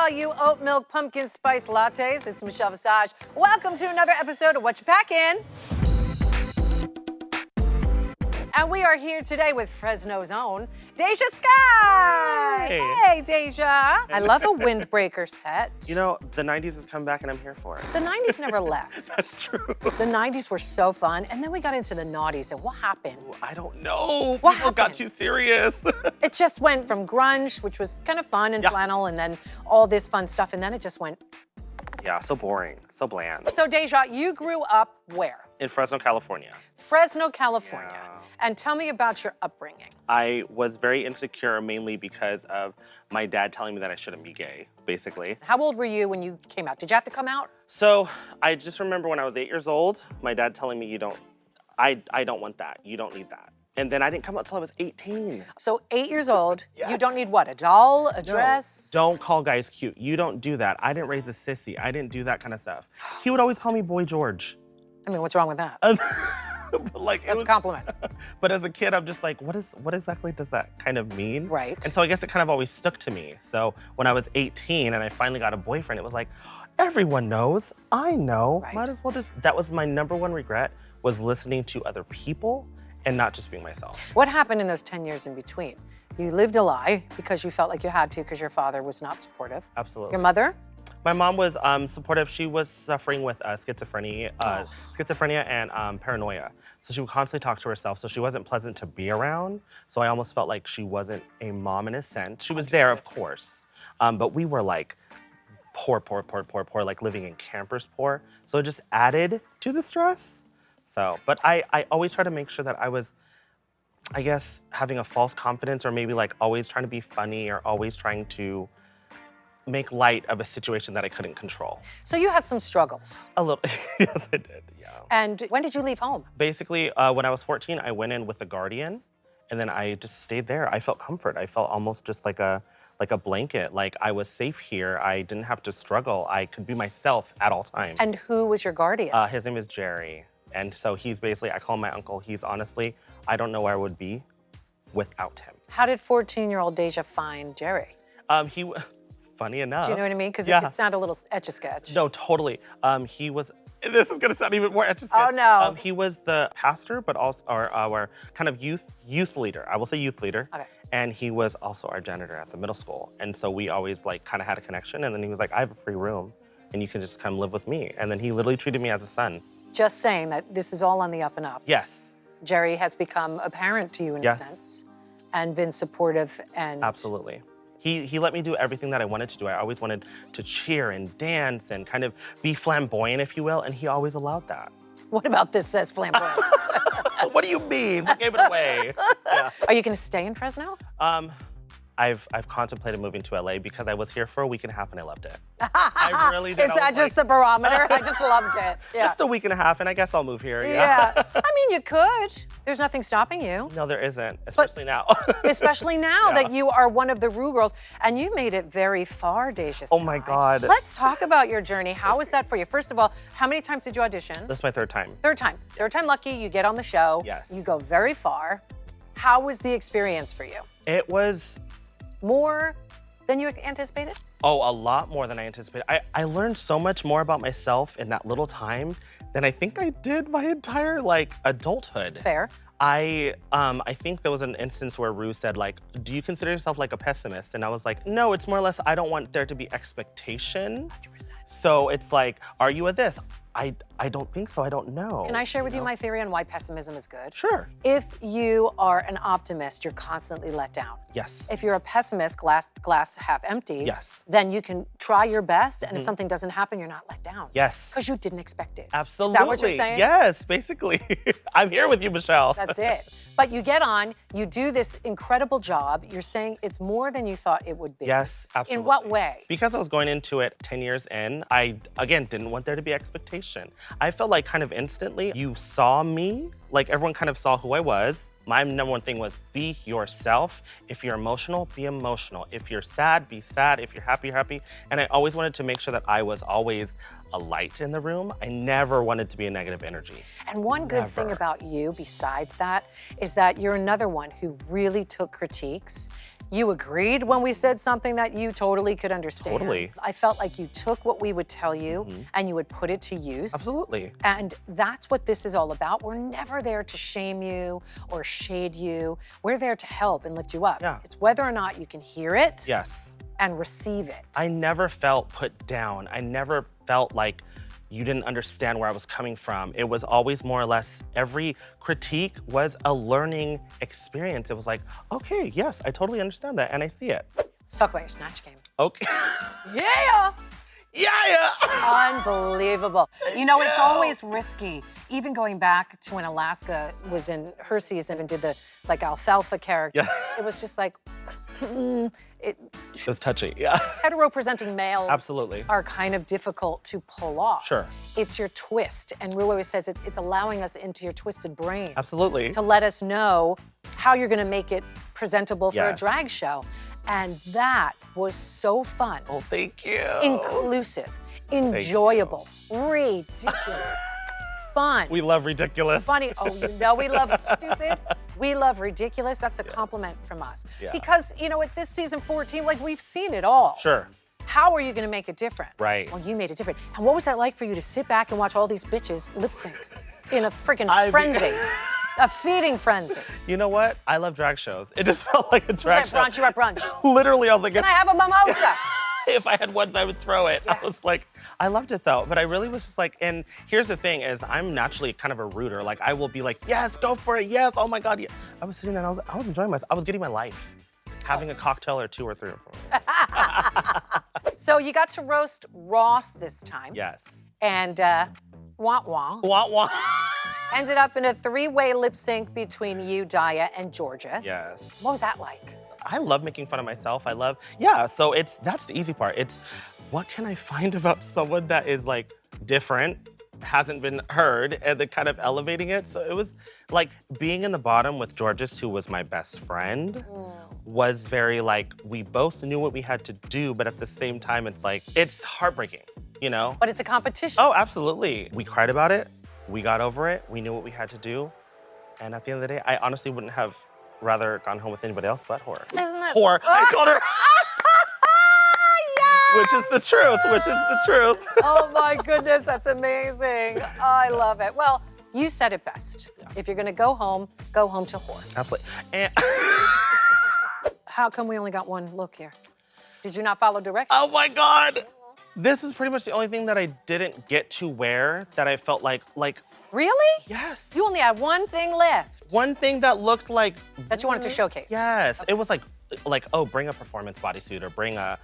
all you oat milk pumpkin spice lattes. It's Michelle Visage. Welcome to another episode of Whatcha Packin. And we are here today with Fresno's own DeJa Skye. Hey, DeJa. I love a windbreaker set. You know, the 90s has come back and I'm here for it. The 90s never left. That's true. The 90s were so fun, and then we got into the noughties, and what happened? I don't know. What People got happened? too serious. It just went from grunge, which was kind of fun and flannel, and then all this fun stuff, and then it just went. Yeah, so boring, so bland. So DeJa, you grew up where? In Fresno, California. Fresno, California. Yeah. And tell me about your upbringing. I was very insecure mainly because of my dad telling me that I shouldn't be gay, basically. How old were you when you came out? Did you have to come out? So I just remember when I was 8 years old, my dad telling me, I don't want that, you don't need that. And then I didn't come out till I was 18. So 8 years old, Yeah. you don't need what, a doll, a dress? Don't call guys cute. You don't do that. I didn't raise a sissy. I didn't do that kind of stuff. He would always call me Boy George. I mean, what's wrong with that? But like, That's a compliment. But as a kid, I'm just like, what exactly does that kind of mean? Right. And so I guess it kind of always stuck to me. So when I was 18 and I finally got a boyfriend, it was like, everyone knows, I know. Right. Might as well that was my number one regret, was listening to other people and not just being myself. What happened in those 10 years in between? You lived a lie because you felt like you had to because your father was not supportive. Absolutely. Your mother? My mom was supportive. She was suffering with schizophrenia and paranoia. So she would constantly talk to herself. So she wasn't pleasant to be around. So I almost felt like she wasn't a mom in a sense. She was there, of course. But we were like poor, like living in campers poor. So it just added to the stress. So, but I always try to make sure that I was, I guess, having a false confidence, or maybe like always trying to be funny, or always trying to make light of a situation that I couldn't control. So you had some struggles. A little, yes, I did, yeah. And when did you leave home? Basically, when I was 14, I went in with a guardian, and then I just stayed there. I felt comfort. I felt almost just like a blanket. Like I was safe here. I didn't have to struggle. I could be myself at all times. And who was your guardian? His name is Jerry. And so he's basically, I call him my uncle. He's honestly, I don't know where I would be without him. How did 14-year-old DeJa find Jerry? Funny enough. Do you know what I mean? Because Yeah. it could sound a little etch-a-sketch. No, totally. He was, this is gonna sound even more etch-a-sketch. Oh, no. He was the pastor, but also our kind of youth leader. I will say youth leader. Okay. And he was also our janitor at the middle school. And so we always like kind of had a connection. And then he was like, I have a free room and you can just come live with me. And then he literally treated me as a son. Just saying that this is all on the up and up. Yes. Jerry has become a parent to you in a sense and been supportive and... Absolutely. He let me do everything that I wanted to do. I always wanted to cheer and dance and kind of be flamboyant, if you will, and he always allowed that. What about this says flamboyant? What do you mean? We gave it away. Yeah. Are you gonna stay in Fresno? I've contemplated moving to LA because I was here for a week and a half and I loved it. I really did. Is that just the barometer? I just loved it. Yeah. Just a week and a half and I guess I'll move here. Yeah. I mean, you could. There's nothing stopping you. No, there isn't, especially now. Especially now that you are one of the Ru girls, and you made it very far, DeJa. Oh my God. Let's talk about your journey. How was that for you? First of all, how many times did you audition? This is my third time. Third time. Third time lucky, you get on the show. Yes. You go very far. How was the experience for you? It was... More than you anticipated? Oh, a lot more than I anticipated. I learned so much more about myself in that little time than I think I did my entire like adulthood. Fair. I think there was an instance where Ru said like, do you consider yourself like a pessimist? And I was like, no, it's more or less, I don't want there to be expectation. 100%. So it's like, are you a this? I don't think so, I don't know. Can I share with you my theory on why pessimism is good? Sure. If you are an optimist, you're constantly let down. Yes. If you're a pessimist, glass half empty, Yes. then you can try your best, and if something doesn't happen, you're not let down. Yes. Because you didn't expect it. Absolutely. Is that what you're saying? Yes, basically. I'm here with you, Michelle. That's it. But you get on, you do this incredible job. You're saying it's more than you thought it would be. Yes, absolutely. In what way? Because I was going into it 10 years in, I, again, didn't want there to be expectation. I felt like kind of instantly, you saw me, like everyone kind of saw who I was. My number one thing was be yourself. If you're emotional, be emotional. If you're sad, be sad. If you're happy, you're happy. And I always wanted to make sure that I was always a light in the room. I never wanted to be a negative energy. And one good thing about you, besides that, is that you're another one who really took critiques You agreed when we said something that you totally could understand. Totally. I felt like you took what we would tell you and you would put it to use. Absolutely. And that's what this is all about. We're never there to shame you or shade you. We're there to help and lift you up. Yeah. It's whether or not you can hear it Yes. and receive it. I never felt put down. I never felt like you didn't understand where I was coming from. It was always more or less, every critique was a learning experience. It was like, okay, yes, I totally understand that and I see it. Let's talk about your snatch game. Okay. Yeah! Yeah. Unbelievable. You know, it's always risky. Even going back to when Alaska was in her season and did the alfalfa character, it was just like, It was touchy, yeah. hetero-presenting males Absolutely. are kind of difficult to pull off. Sure. It's your twist, and Ru always says it's allowing us into your twisted brain. Absolutely. To let us know how you're gonna make it presentable for a Yes. drag show. And that was so fun. Oh, thank you. Inclusive, enjoyable, ridiculous, fun. We love ridiculous. Funny. Oh, you know we love stupid. We love ridiculous. That's a compliment from us. Yeah. Because, you know, at this season 14, like, we've seen it all. Sure. How are you gonna make it different? Right. Well, you made it different. And what was that like for you to sit back and watch all these bitches lip sync in a freaking frenzy? A feeding frenzy. You know what? I love drag shows. It just felt like a drag Was that brunch? You were at brunch. Literally, I was like, Can I have a mimosa? if I had ones, I would throw it. Yeah. I was like, I loved it though, but I really was just like, and here's the thing is I'm naturally kind of a rooter. Like I will be like, yes, go for it, yes, oh my God. Yeah. I was sitting there and I was enjoying myself. I was getting my life. Having a cocktail or 2 or 3 or 4. So you got to roast Ross this time. Yes. And wah wah. Wah wah. Ended up in a 3-way lip sync between you, DeJa, and Georges. Yes. What was that like? I love making fun of myself. So that's the easy part. It's what can I find about someone that is like different, hasn't been heard, and then kind of elevating it. So it was like being in the bottom with Georges, who was my best friend, was very like, we both knew what we had to do, but at the same time, it's like, it's heartbreaking, you know? But it's a competition. Oh, absolutely. We cried about it. We got over it. We knew what we had to do. And at the end of the day, I honestly wouldn't have rather gone home with anybody else but her. Isn't that? Whore. I called her. Which is the truth, Oh my goodness, that's amazing. I love it. Well, you said it best. Yeah. If you're gonna go home to whore. Absolutely. And How come we only got one look here? Did you not follow directions? oh my God. This is pretty much the only thing that I didn't get to wear that I felt like, Really? yes. You only had one thing left One thing that looked like. that you wanted to showcase. Yes, it was like, oh, bring a performance bodysuit or bring a,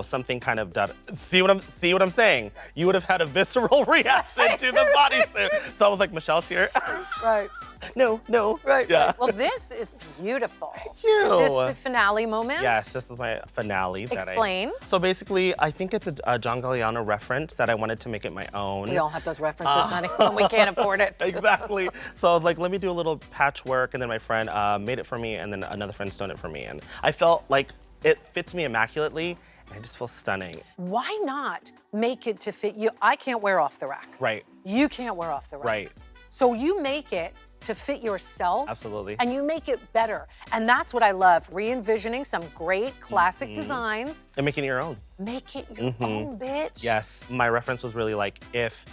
something kind of that. See what I'm saying? You would have had a visceral reaction to the bodysuit. So I was like, Michelle's here. Right. No. Right. Yeah. Right. Well, this is beautiful. you. Is this the finale moment? Yes, this is my finale. Explain. So basically, I think it's a John Galliano reference that I wanted to make it my own. We all have those references, honey, when we can't afford it. Exactly. So I was like, let me do a little patchwork, and then my friend made it for me, and then another friend sewed it for me, and I felt like it fits me immaculately, and I just feel stunning. Why not make it to fit you? I can't wear off the rack. Right. You can't wear off the rack. Right. So you make it to fit yourself. Absolutely. And you make it better. And that's what I love, re-envisioning some great classic designs. And making it your own. Make it your own, bitch. Yes. My reference was really like if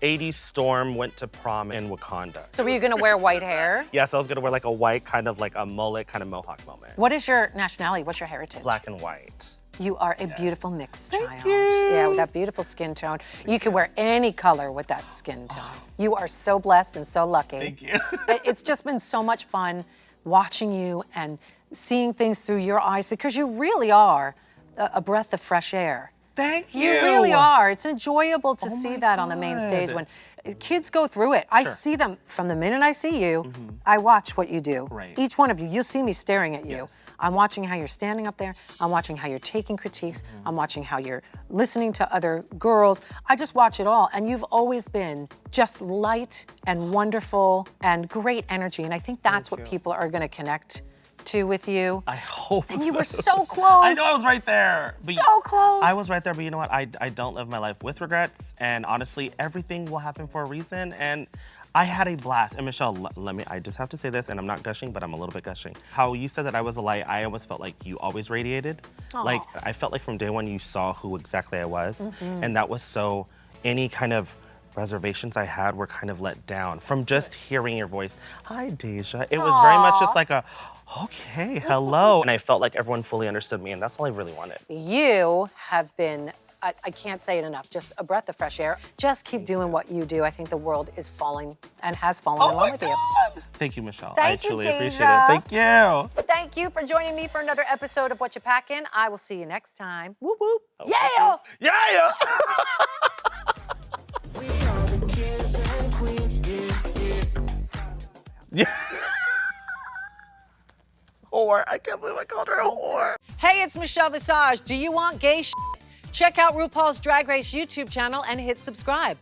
80s Storm went to prom in Wakanda. So were you gonna wear white hair? Yes, I was gonna wear like a white, kind of like a mullet, kind of mohawk moment. What is your nationality? What's your heritage? Black and white. You are a beautiful mixed child. you. Yeah, with that beautiful skin tone. You can wear any color with that skin tone. You are so blessed and so lucky. Thank you. It's just been so much fun watching you and seeing things through your eyes because you really are a breath of fresh air. Thank you. You really are. It's enjoyable to Oh see my that on the main God. stage when kids go through it. I see them from the minute I see you. I watch what you do. Right. Each one of you, you'll see me staring at you. Yes. I'm watching how you're standing up there. I'm watching how you're taking critiques. I'm watching how you're listening to other girls. I just watch it all. And you've always been just light and wonderful and great energy. And I think that's what people are going to connect to with you. I hope And you were so close. I know I was right there. But So close. I was right there, but you know what? I don't live my life with regrets. And honestly, everything will happen for a reason. And I had a blast. And Michelle, I just have to say this, and I'm not gushing, but I'm a little bit gushing. How you said that I was a light, I almost felt like you always radiated. Aw. Like, I felt like from day one you saw who exactly I was. And that was so, any kind of reservations I had were kind of let down from just hearing your voice. Hi, DeJa. It was very much just like a, okay, hello. And I felt like everyone fully understood me, and that's all I really wanted. You have been, I can't say it enough, just a breath of fresh air. Just keep doing what you do. I think the world is falling and has fallen in love with you. Thank you, Michelle. Thank I you, truly appreciate DeJa. it. Thank you. Thank you for joining me for another episode of Whatcha Packin. I will see you next time. Whoop, whoop. Yeah! Yeah! Yeah. Whore. I can't believe I called her a whore. Hey, it's Michelle Visage. Do you want gay shit? Check out RuPaul's Drag Race YouTube channel and hit subscribe.